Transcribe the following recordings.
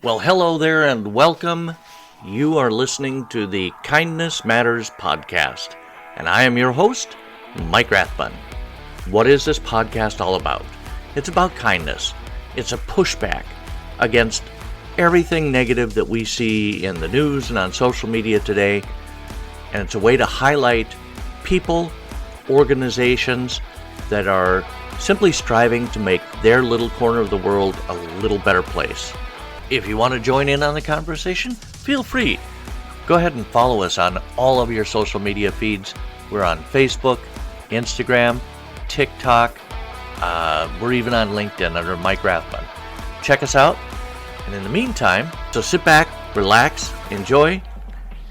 Well, hello there and welcome. You are listening to the Kindness Matters podcast, and I am your host, Mike Rathbun. What is this podcast all about? It's about kindness. It's a pushback against everything negative that we see in the news and on social media today, and it's a way to highlight people, organizations that are simply striving to make their little corner of the world a little better place. If you want to join in on the conversation, feel free. Go ahead and follow us on all of your social media feeds. We're on Facebook, Instagram, TikTok. We're even on LinkedIn under Mike Rathbun. Check us out. And in the meantime, so sit back, relax, enjoy,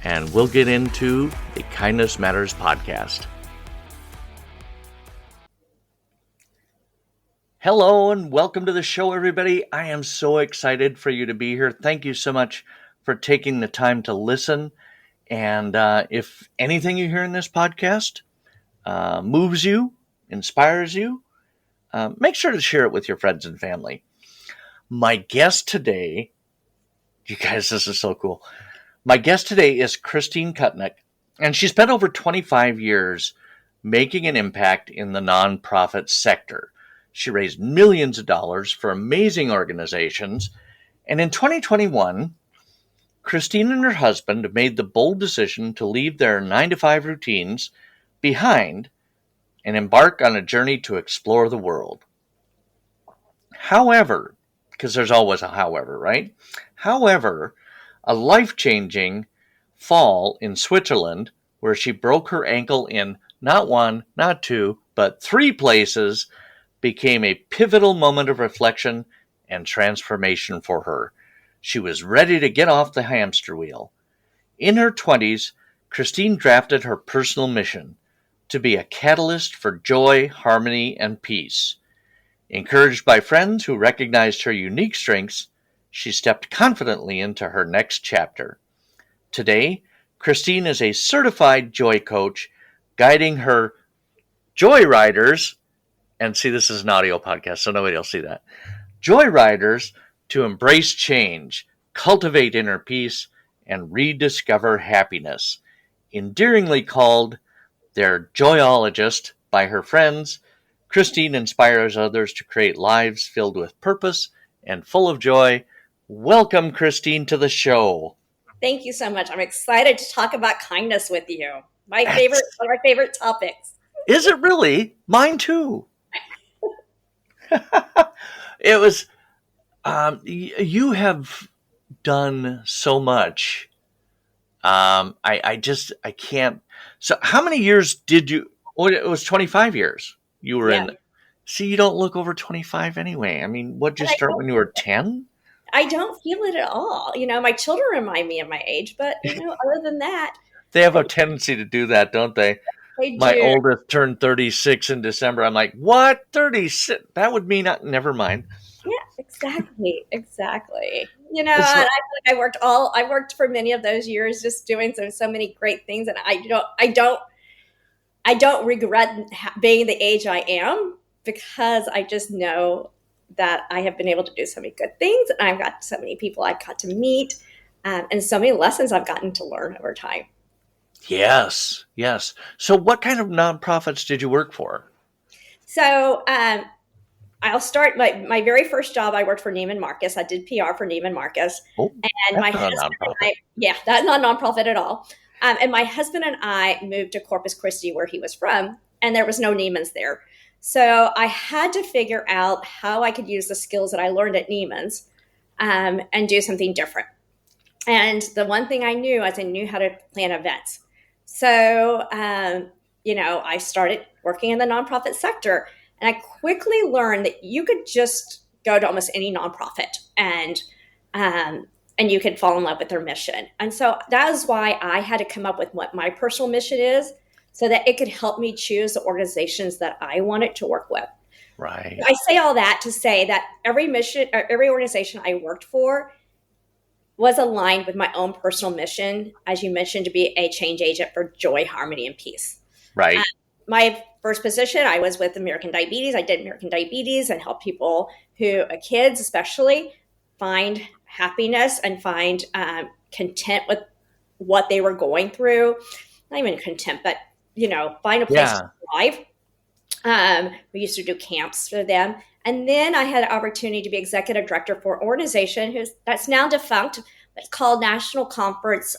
and we'll get into the Kindness Matters podcast. Hello and welcome to the show, everybody. I am so excited for you to be here. Thank you so much for taking the time to listen. And if anything you hear in this podcast moves you, inspires you, make sure to share it with your friends and family. My guest today, you guys, this is so cool. My guest today is Christine Kutnick, and she spent over 25 years making an impact in the nonprofit sector. She raised millions of dollars for amazing organizations. And in 2021, Christine and her husband made the bold decision to leave their 9-to-5 routines behind and embark on a journey to explore the world. However, because there's always a however, right? However, a life-changing fall in Switzerland, where she broke her ankle in not one, not two, but 3 places, became a pivotal moment of reflection and transformation for her. She was ready to get off the hamster wheel. In her 20s, Christine drafted her personal mission to be a catalyst for joy, harmony, and peace. Encouraged by friends who recognized her unique strengths, she stepped confidently into her next chapter. Today, Christine is a certified joy coach, guiding her joyriders. And see, this is an audio podcast, so nobody will see that. Joyriders to embrace change, cultivate inner peace, and rediscover happiness. Endearingly called their joyologist by her friends, Christine inspires others to create lives filled with purpose and full of joy. Welcome, Christine, to the show. Thank you so much. I'm excited to talk about kindness with you. One of my favorite topics. Is it really? Mine too. It was, you have done so much. I can't. So how many years did you, it was 25 years you were in. See, you don't look over 25 anyway. I mean, what, did you start when you were 10? I don't feel it at all. You know, my children remind me of my age, but other than that. They have a tendency to do that, don't they? My oldest turned 36 in December. I'm like, what? 36? That would mean never mind. Yeah, exactly. You know, and I feel like I worked for many of those years just doing so many great things, and I don't regret being the age I am, because I just know that I have been able to do so many good things, and I've got so many people I've got to meet, and so many lessons I've gotten to learn over time. Yes. So what kind of nonprofits did you work for? So I'll start my very first job. I worked for Neiman Marcus. I did PR for Neiman Marcus. Oh, and my husband and I, that's not a nonprofit at all. And my husband and I moved to Corpus Christi, where he was from, and there was no Neiman's there. So I had to figure out how I could use the skills that I learned at Neiman's and do something different. And the one thing I knew is I knew how to plan events. So, I started working in the nonprofit sector, and I quickly learned that you could just go to almost any nonprofit and you could fall in love with their mission. And so that is why I had to come up with what my personal mission is, so that it could help me choose the organizations that I wanted to work with. Right. I say all that to say that every mission or every organization I worked for was aligned with my own personal mission, as you mentioned, to be a change agent for joy, harmony, and peace. Right. My first position, I was with American Diabetes. I did American Diabetes and helped people kids especially, find happiness and find content with what they were going through. Not even content, but find a place to thrive. We used to do camps for them. And then I had an opportunity to be executive director for an organization that's now defunct. It's called National Conference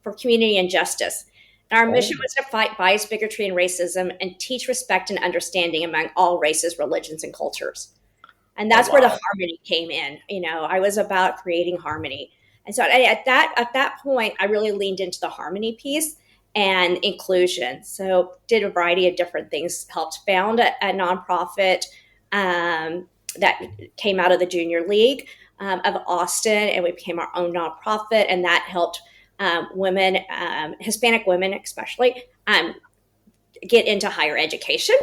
for Community and Justice. And our mission was to fight bias, bigotry, and racism and teach respect and understanding among all races, religions, and cultures. And that's where the harmony came in. I was about creating harmony. And so at that point, I really leaned into the harmony piece and inclusion. So did a variety of different things, helped found a nonprofit that came out of the Junior League of Austin, and we became our own nonprofit, and that helped women, Hispanic women especially, get into higher education.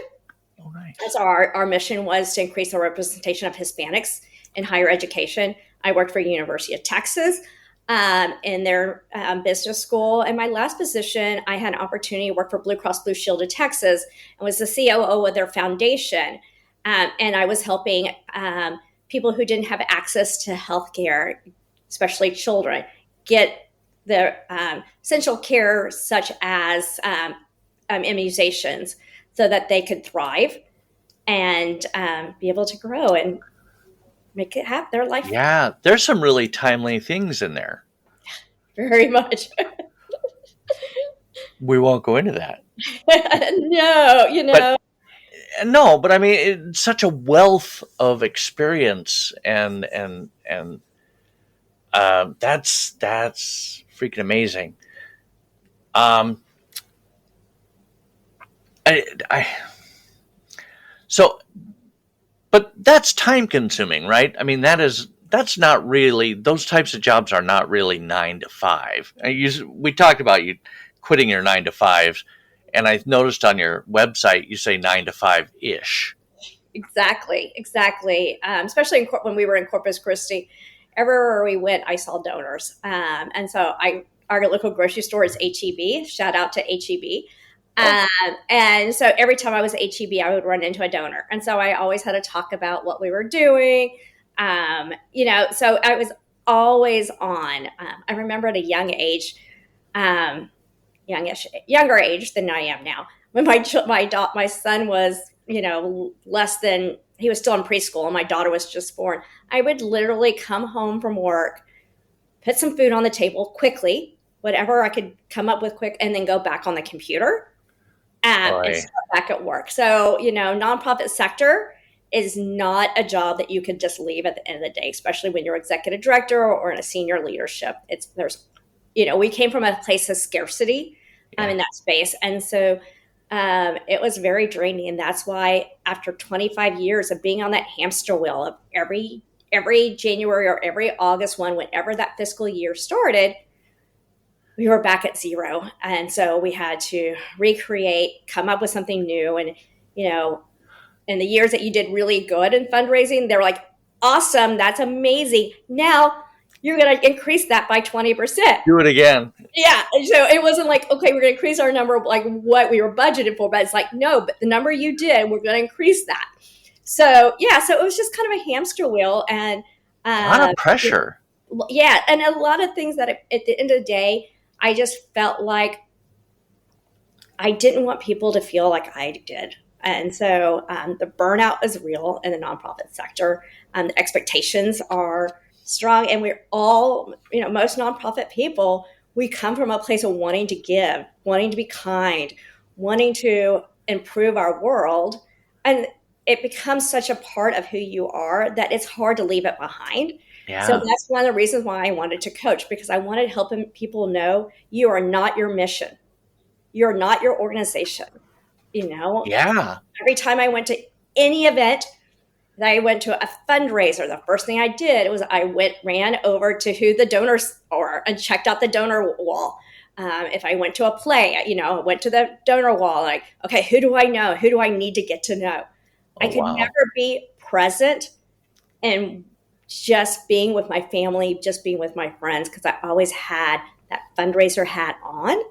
Oh, nice. As our mission was to increase the representation of Hispanics in higher education. I worked for University of Texas in their business school. And my last position, I had an opportunity to work for Blue Cross Blue Shield of Texas and was the COO of their foundation. And I was helping people who didn't have access to healthcare, especially children, get the essential care such as immunizations so that they could thrive and be able to grow and make it have their life. Yeah, there's some really timely things in there. Very much. We won't go into that. No, but I mean, it's such a wealth of experience, and that's freaking amazing. But that's time consuming, right? I mean, that's not really, those types of jobs are not really 9 to 5. We talked about you quitting your 9 to 5s, and I noticed on your website you say 9 to 5-ish. Exactly. Especially when we were in Corpus Christi, everywhere we went, I saw donors. And so our local grocery store is HEB. Shout out to HEB. And so every time I was at HEB, I would run into a donor. And so I always had to talk about what we were doing. So I was always on. I remember at a young age, younger age than I am now, when my son was, he was still in preschool and my daughter was just born. I would literally come home from work, put some food on the table quickly, whatever I could come up with quick, and then go back on the computer and start back at work. So, nonprofit sector is not a job that you could just leave at the end of the day, especially when you're executive director or in a senior leadership. We came from a place of scarcity in that space. And so it was very draining. And that's why after 25 years of being on that hamster wheel of every January or every August whenever that fiscal year started, we were back at zero. And so we had to recreate, come up with something new. And, in the years that you did really good in fundraising, they were like, awesome, that's amazing. Now you're going to increase that by 20%. Do it again. Yeah. So it wasn't like, okay, we're going to increase our number like what we were budgeted for, but it's like, no, but the number you did, we're going to increase that. So, so it was just kind of a hamster wheel and a lot of pressure. Yeah. And a lot of things that at the end of the day, I just felt like I didn't want people to feel like I did. And so the burnout is real in the nonprofit sector. The expectations are strong. And we're all, most nonprofit people, we come from a place of wanting to give, wanting to be kind, wanting to improve our world. And it becomes such a part of who you are that it's hard to leave it behind. Yeah. So that's one of the reasons why I wanted to coach, because I wanted to help people know you are not your mission. You're not your organization. Yeah. Every time I went to any event, that I went to a fundraiser, the first thing I did was ran over to who the donors are and checked out the donor wall. If I went to a play, I went to the donor wall, like, okay, who do I know? Who do I need to get to know? I could never be present and just being with my family, just being with my friends, because I always had that fundraiser hat on.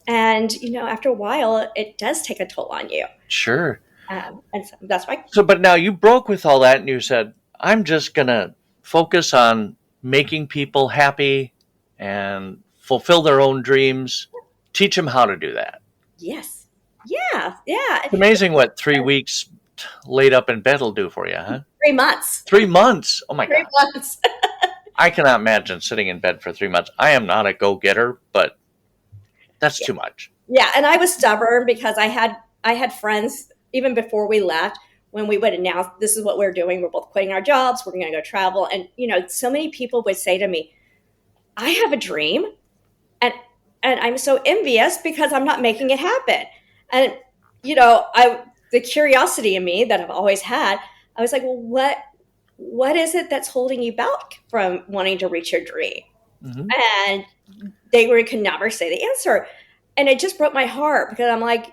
And, after a while, it does take a toll on you. Sure. And so that's why. So, but now you broke with all that and you said, I'm just going to focus on making people happy and fulfill their own dreams. Teach them how to do that. Yes. Yeah. Yeah. It's amazing what 3 weeks laid up in bed will do for you, huh? 3 months. 3 months. Oh my 3 God. months. I cannot imagine sitting in bed for 3 months. I am not a go-getter, but that's Yeah. too much. Yeah. And I was stubborn because I had friends even before we left when we would announce this is what we're doing. We're both quitting our jobs. We're going to go travel. And, so many people would say to me, I have a dream and I'm so envious because I'm not making it happen. And, the curiosity in me that I've always had, I was like, well, what is it that's holding you back from wanting to reach your dream? Mm-hmm. And could never say the answer. And it just broke my heart because I'm like,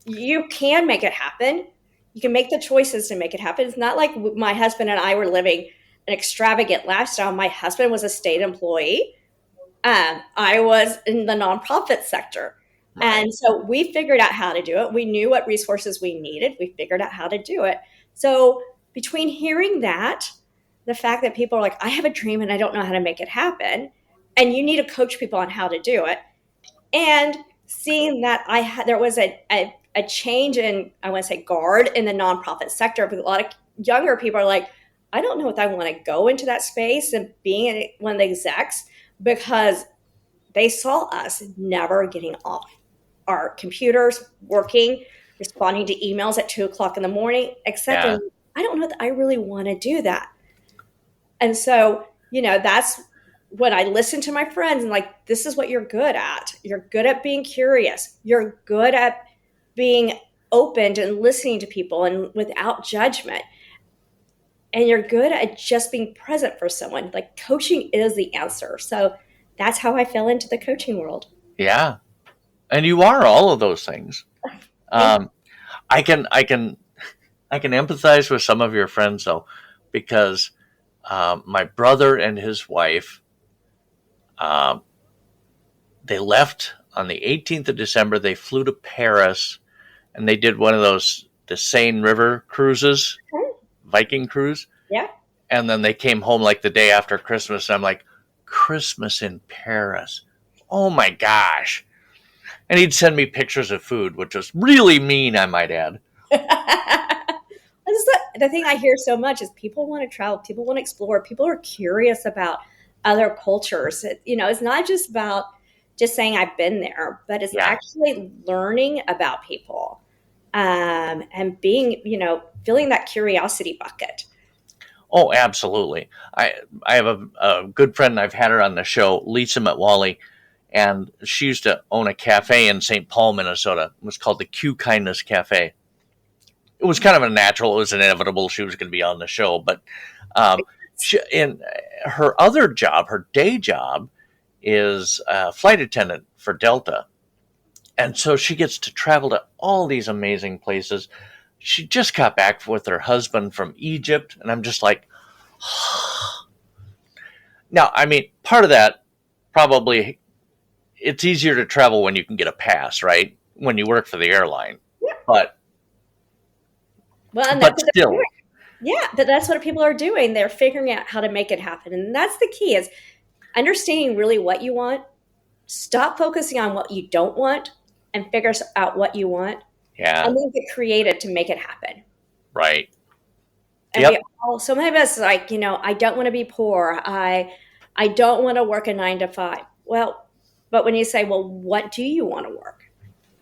you can make it happen. You can make the choices to make it happen. It's not like my husband and I were living an extravagant lifestyle. My husband was a state employee. I was in the nonprofit sector. Right. And so we figured out how to do it. We knew what resources we needed. We figured out how to do it. So between hearing that, the fact that people are like, I have a dream and I don't know how to make it happen, and you need to coach people on how to do it, and seeing that there was a change in, I want to say, guard in the nonprofit sector. Because a lot of younger people are like, I don't know if I want to go into that space and being one of the execs, because they saw us never getting off our computers, working, responding to emails at 2:00 in the morning, etc. Yeah. I don't know that I really want to do that. And so, that's when I listen to my friends and like, this is what you're good at. You're good at being curious. You're good at being open and listening to people and without judgment. And you're good at just being present for someone. Like, coaching is the answer. So that's how I fell into the coaching world. Yeah. And you are all of those things. I can empathize with some of your friends though, because my brother and his wife, they left on the 18th of December. They flew to Paris and they did one of those, the Seine River cruises, Viking cruise. Yeah. And then they came home like the day after Christmas. And I'm like, Christmas in Paris. Oh my gosh. And he'd send me pictures of food, which was really mean, I might add. This is the thing I hear so much is people want to travel, people want to explore, people are curious about other cultures. It's not just about just saying I've been there, but it's actually learning about people and being, filling that curiosity bucket. Oh, absolutely. I have a good friend. I've had her on the show, Lisa Metwally, and she used to own a cafe in St. Paul, Minnesota. It was called the Q Kindness Cafe. It was kind of a natural. It was inevitable she was going to be on the show. But in her other job, her day job, is a flight attendant for Delta. And so she gets to travel to all these amazing places. She just got back with her husband from Egypt. And I'm just like, now, I mean, part of that probably, it's easier to travel when you can get a pass, right? When you work for the airline. Yeah. But still. Yeah, but that's what people are doing. They're figuring out how to make it happen. And that's the key, is understanding really what you want. Stop focusing on what you don't want and figure out what you want. Yeah. And then get creative to make it happen. Right. And so many of us like, I don't want to be poor. I don't want to work a 9 to 5. Well, but when you say, well, what do you want to work?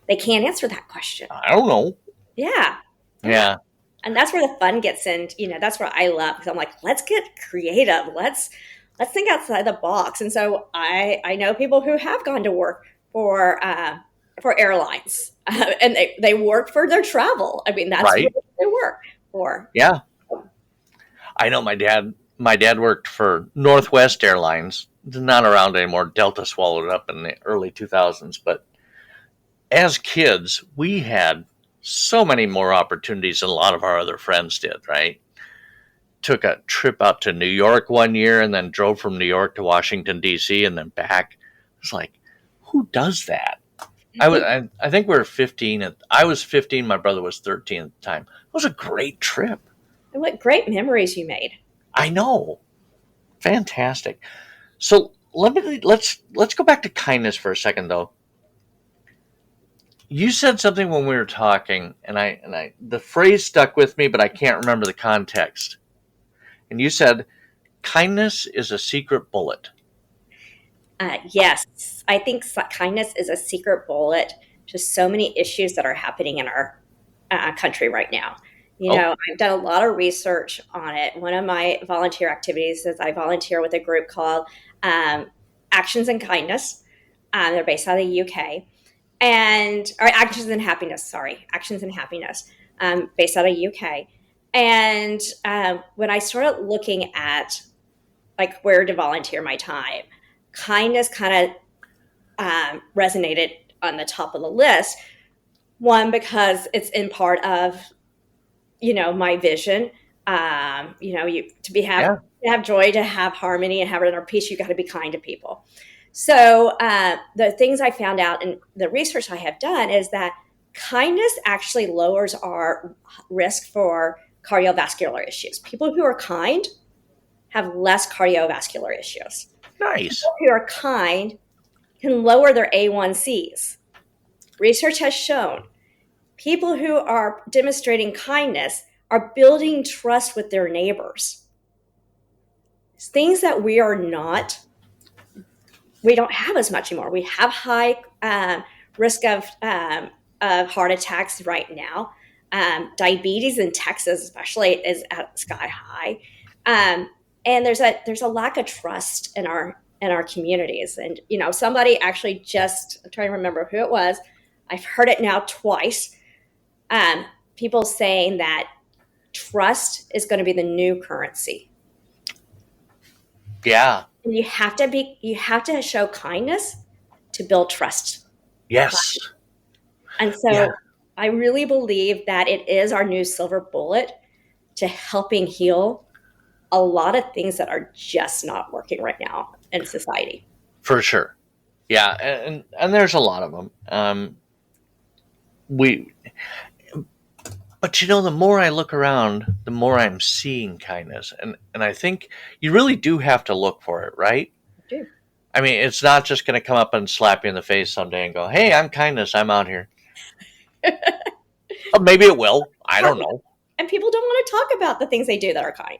They can't answer that question. I don't know. Yeah. Yeah. And that's where the fun gets in. That's where I love, because I'm like, let's get creative. Let's think outside the box. And so I know people who have gone to work for airlines, and they work for their travel. I mean, that's right. what they work for. Yeah. I know my dad worked for Northwest Airlines. It's not around anymore. Delta swallowed it up in the early 2000s. But as kids, we had so many more opportunities than a lot of our other friends did, right? Took a trip out to New York one year and then drove from New York to Washington, D.C. and then back. It's like, who does that? I think we were 15. I was 15. My brother was 13 at the time. It was a great trip. And what great memories you made. I know. Fantastic. So let's go back to kindness for a second, though. You said something when we were talking, and I the phrase stuck with me, but I can't remember the context. And you said kindness is a secret bullet. Yes, I think kindness is a secret bullet to so many issues that are happening in our country right now. You Oh, know, I've done a lot of research on it. One of my volunteer activities is I volunteer with a group called um, Actions and Kindness. They're based out of the UK, and or Actions and Happiness. Sorry, Actions and Happiness, based out of UK. And when I started looking at like where to volunteer my time, kindness kind of resonated on the top of the list. One, because it's in part of my vision. You to be have yeah, to have joy, to have harmony, and have inner peace. You got to be kind to people. So the things I found out in the research I have done is that kindness actually lowers our risk for cardiovascular issues. People who are kind have less cardiovascular issues. nice. People who are kind can lower their A1Cs. Research has shown people who are demonstrating kindness are building trust with their neighbors. Things that we are not, we don't have as much anymore. We have high risk of heart attacks right now. Diabetes in Texas, especially, is at sky high, and there's a lack of trust in our communities. And somebody actually just, I'm trying to remember who it was. I've heard it now twice. People saying that trust is going to be the new currency. Yeah. And you have to show kindness to build trust. Yes. And Yeah. so I really believe that it is our new silver bullet to helping heal a lot of things that are just not working right now in society. For sure. Yeah, and there's a lot of them. We, but the more I look around, the more I'm seeing kindness, and I think you really do have to look for it, right? I do. I mean, it's not just going to come up and slap you in the face someday and go, "Hey, I'm kindness. I'm out here." Maybe it will. I don't know. And people don't want to talk about the things they do that are kind.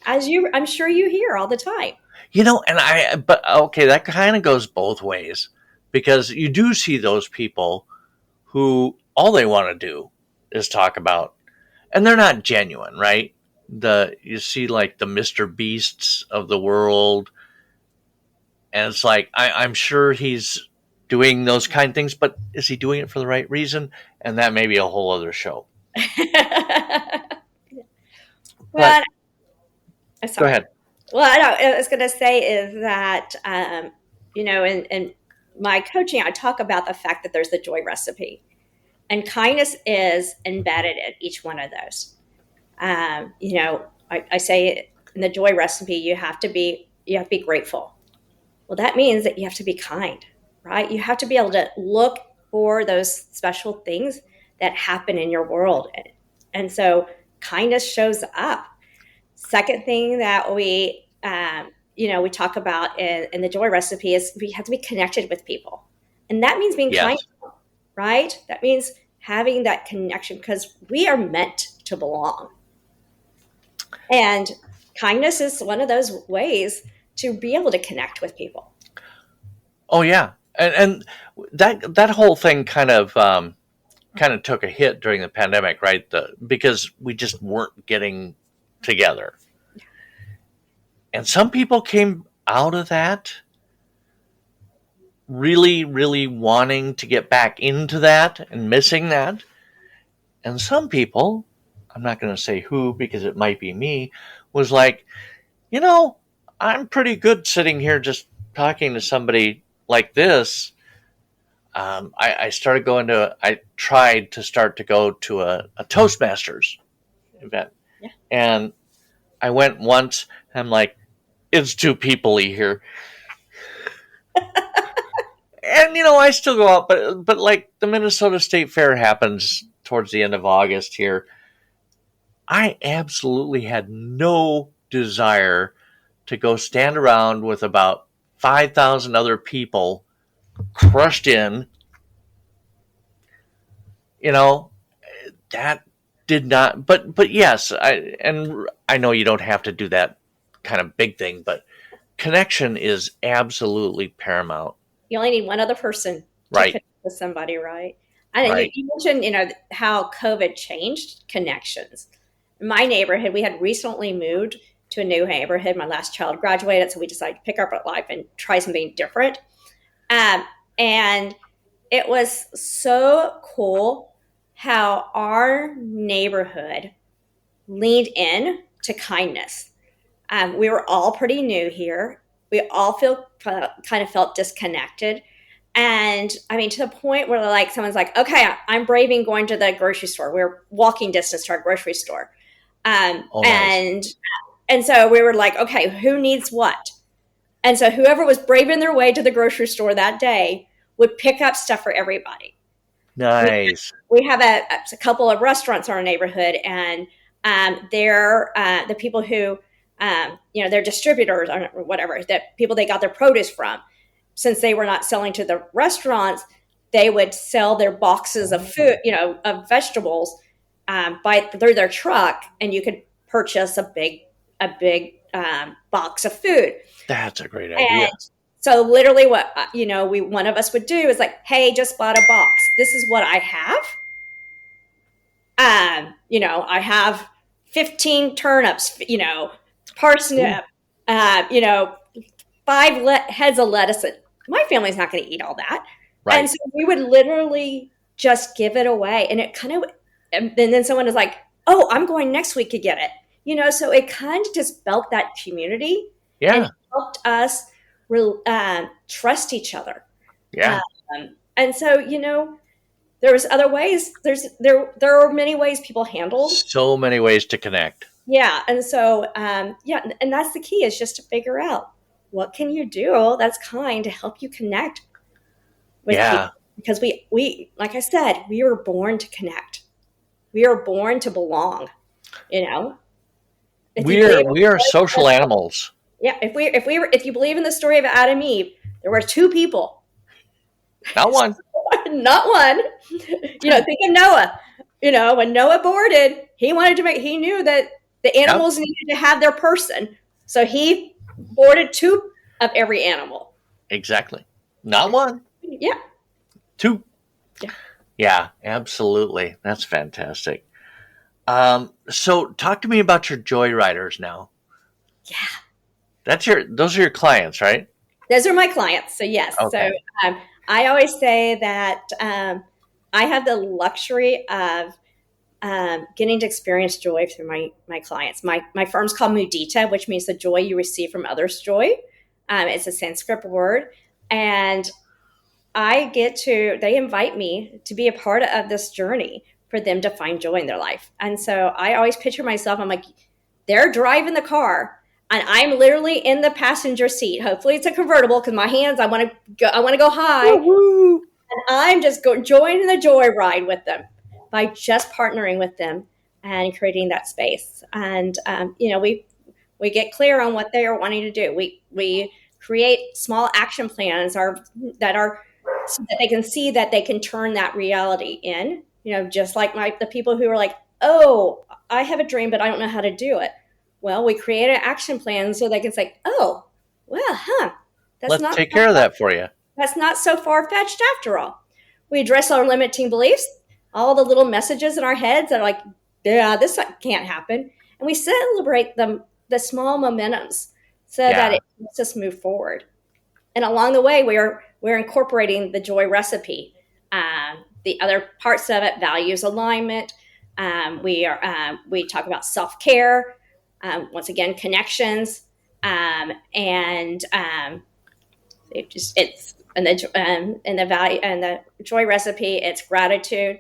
I'm sure you hear all the time. But okay, that kind of goes both ways because you do see those people who all they want to do is talk about, and they're not genuine, right? You see like the Mr. Beasts of the world, and it's like I'm sure he's doing those kind of things, but is he doing it for the right reason? And that may be a whole other show. Well, But I'm go sorry. ahead. Well, I was going to say is that, in my coaching, I talk about the fact that there's the joy recipe, and kindness is embedded in each one of those. I say in the joy recipe, you have to be grateful. Well, that means that you have to be kind, right? You have to be able to look for those special things that happen in your world, and so kindness shows up. Second thing that we talk about in the joy recipe is we have to be connected with people, and that means being kind, Yes, right? That means having that connection because we are meant to belong, and kindness is one of those ways to be able to connect with people. oh yeah, and that whole thing kind of took a hit during the pandemic, right? Because we just weren't getting together. And some people came out of that really, really wanting to get back into that and missing that. And some people, I'm not going to say who because it might be me, was like, you know, I'm pretty good sitting here just talking to somebody like this. I tried to start to go to a Toastmasters event. Yeah. And I went once, and I'm like, it's too people-y here. And I still go out, but like the Minnesota State Fair happens towards the end of August here. I absolutely had no desire to go stand around with about 5,000 other people crushed in, you know, that did not, but yes, I know you don't have to do that kind of big thing, but connection is absolutely paramount. You only need one other person to Right, connect with somebody, right? And right. you mentioned, how COVID changed connections. In my neighborhood, we had recently moved to a new neighborhood. My last child graduated, so we decided to pick up our life and try something different. And it was so cool how our neighborhood leaned in to kindness. We were all pretty new here. We all kind of felt disconnected. And I mean, to the point where like someone's like, okay, I'm braving going to the grocery store. We're walking distance to our grocery store. Oh, nice. And so we were like, okay, who needs what? And so whoever was braving their way to the grocery store that day would pick up stuff for everybody. Nice. We have a couple of restaurants in our neighborhood, and they're the people who, they're distributors or whatever, that people they got their produce from. Since they were not selling to the restaurants, they would sell their boxes of food, of vegetables, through their truck, and you could purchase a big box of food. That's a great idea. And so literally what, one of us would do is like, hey, just bought a box. This is what I have. I have 15 turnips, parsnip, 5 heads of lettuce. My family's not going to eat all that. Right. And so we would literally just give it away. And it kind of, and then someone is like, oh, I'm going next week to get it. So it kind of just built that community. Yeah. And helped us trust each other. Yeah. And so, there was other ways. There are many ways people handle. So many ways to connect. Yeah. And so, and that's the key, is just to figure out what can you do that's kind to help you connect with people. Because we, like I said, we were born to connect. We are born to belong, We are social animals. Yeah. If you believe in the story of Adam and Eve, there were 2 people. Not one. Not one. Think of Noah. When Noah boarded, he knew that the animals needed to have their person. So he boarded 2 of every animal. Exactly. Not one. Yeah. 2. Yeah. Yeah, absolutely. That's fantastic. So talk to me about your joyriders now. Yeah. Those are your clients, right? Those are my clients. So yes. Okay. So I always say that I have the luxury of getting to experience joy through my clients. My firm's called mudita, which means the joy you receive from others' joy. It's a Sanskrit word. And they invite me to be a part of this journey for them to find joy in their life. And so I always picture myself, I'm like, they're driving the car and I'm literally in the passenger seat. Hopefully it's a convertible, because my hands, I want to go high. Woo-hoo. And I'm just joining the joy ride with them by just partnering with them and creating that space. And, we get clear on what they are wanting to do. We create small action plans that are so that they can see that they can turn that reality in, just like the people who are like, oh, I have a dream, but I don't know how to do it. Well, we create an action plan so they can say, oh, well, let's take care of that for you. That's not so far-fetched after all. We address our limiting beliefs, all the little messages in our heads that are like, yeah, this can't happen. And we celebrate the small momentums so that it helps us move forward. And along the way, we're incorporating the joy recipe. The other parts of it, values alignment. We talk about self-care. Once again, connections. And the value and the joy recipe, it's gratitude,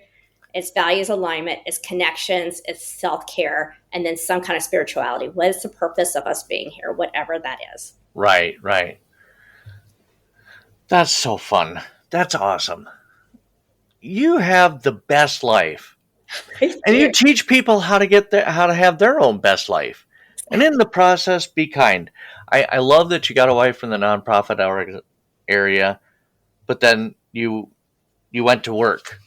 it's values alignment, it's connections, it's self-care, and then some kind of spirituality. What is the purpose of us being here, whatever that is? Right. That's so fun. That's awesome. You have the best life. And you teach people how to have their own best life. And in the process, be kind. I love that you got away from the nonprofit area, but then you went to work.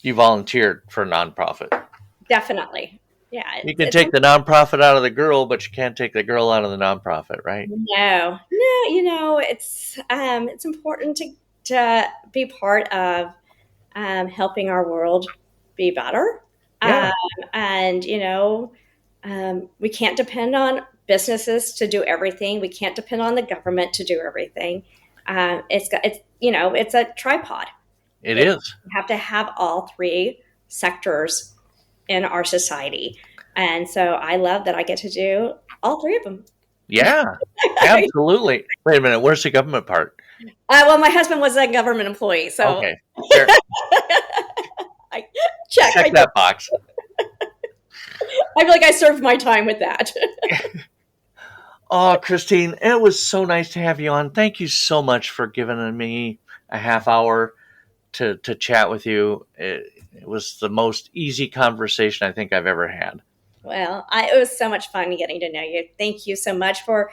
You volunteered for a nonprofit. Definitely. Yeah. You can take the nonprofit out of the girl, but you can't take the girl out of the nonprofit, right? No, it's important to be part of helping our world be better. Yeah. And we can't depend on businesses to do everything. We can't depend on the government to do everything. It's a tripod. It is. We have to have all three sectors in our society. And so I love that I get to do all three of them. Yeah, absolutely. Wait a minute. Where's the government part? Well, my husband was a government employee, so okay. There. I check that box. I feel like I served my time with that. Oh, Christine, it was so nice to have you on. Thank you so much for giving me a half hour to chat with you. It was the most easy conversation I think I've ever had. Well, it was so much fun getting to know you. Thank you so much for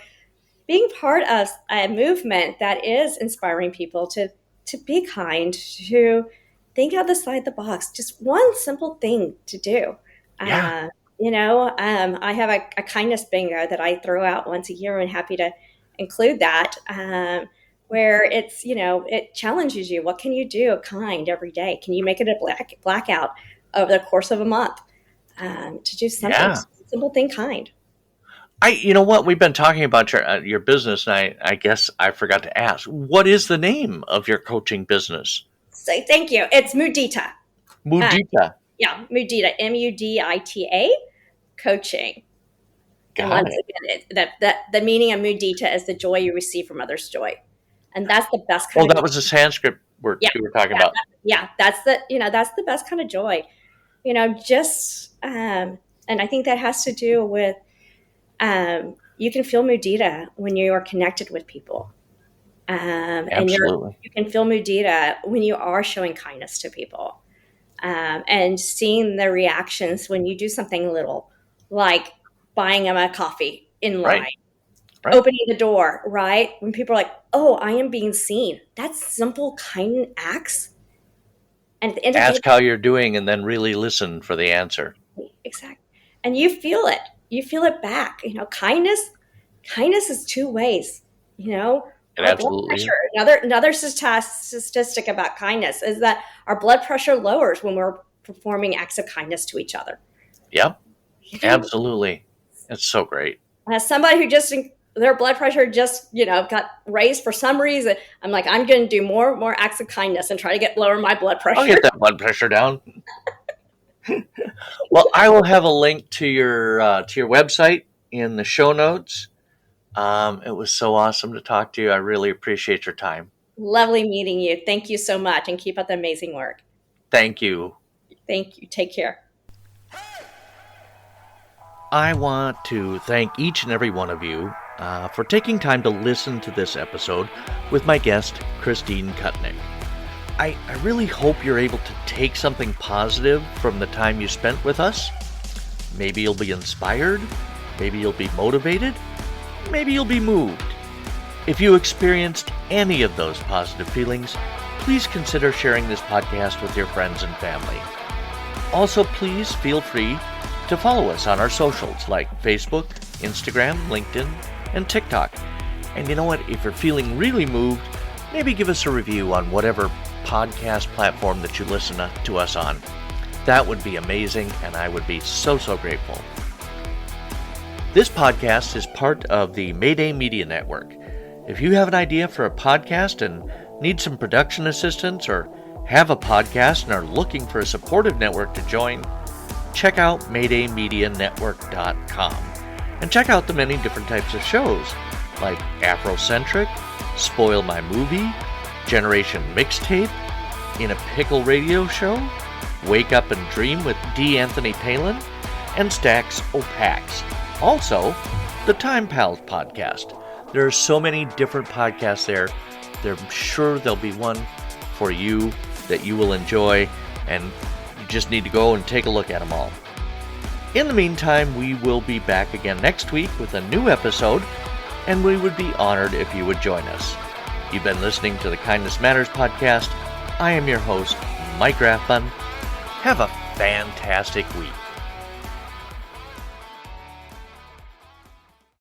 being part of a movement that is inspiring people to be kind, to think outside the box. Just one simple thing to do. Yeah. I have a kindness bingo that I throw out once a year, and happy to include that, where it's, it challenges you. What can you do kind every day? Can you make it a blackout over the course of a month to do something simple thing kind? You know what? We've been talking about your business, and I guess I forgot to ask, what is the name of your coaching business? So thank you. It's Mudita. Mudita. Yeah, Mudita, Mudita coaching. And once again, the meaning of Mudita is the joy you receive from others' joy, and that's the best kind. That was a Sanskrit word you were talking about. Yeah, that's the best kind of joy. And I think that has to do with you can feel mudita when you are connected with people. Absolutely. And you can feel mudita when you are showing kindness to people. And seeing the reactions when you do something little, like buying them a coffee in line, right. Opening the door, right? When people are like, oh, I am being seen. That's simple, kind acts. And at the end of the day, ask how you're doing and then really listen for the answer. Exactly. And you feel it. You feel it back. Kindness is two ways, It absolutely. Another statistic about kindness is that our blood pressure lowers when we're performing acts of kindness to each other. Yep. Absolutely. It's so great. As somebody who their blood pressure just, got raised for some reason, I'm like, I'm going to do more acts of kindness and try to lower my blood pressure. I'll get that blood pressure down. Well, I will have a link to your website in the show notes. It was so awesome to talk to you. I really appreciate your time. Lovely meeting you. Thank you so much, and keep up the amazing work. Thank you. Thank you. Take care. I want to thank each and every one of you for taking time to listen to this episode with my guest, Christine Kutnick. I really hope you're able to take something positive from the time you spent with us. Maybe you'll be inspired. Maybe you'll be motivated. Maybe you'll be moved. If you experienced any of those positive feelings, please consider sharing this podcast with your friends and family. Also, please feel free to follow us on our socials like Facebook, Instagram, LinkedIn, and TikTok. And you know what? If you're feeling really moved, maybe give us a review on whatever podcast platform that you listen to us on. That would be amazing, and I would be so grateful. This podcast is part of the Mayday Media Network. If you have an idea for a podcast and need some production assistance, or have a podcast and are looking for a supportive network to join, check out MaydayMediaNetwork.com and check out the many different types of shows like Afrocentric, Spoil My Movie, Generation Mixtape, In a Pickle Radio Show, Wake Up and Dream with D. Anthony Palin, and Stacks Opax. Also, the Time Pals podcast. There are so many different podcasts there. I'm sure there'll be one for you that you will enjoy, and you just need to go and take a look at them all. In the meantime, we will be back again next week with a new episode, and we would be honored if you would join us. You've been listening to the Kindness Matters podcast. I am your host, Mike Rathbun. Have a fantastic week.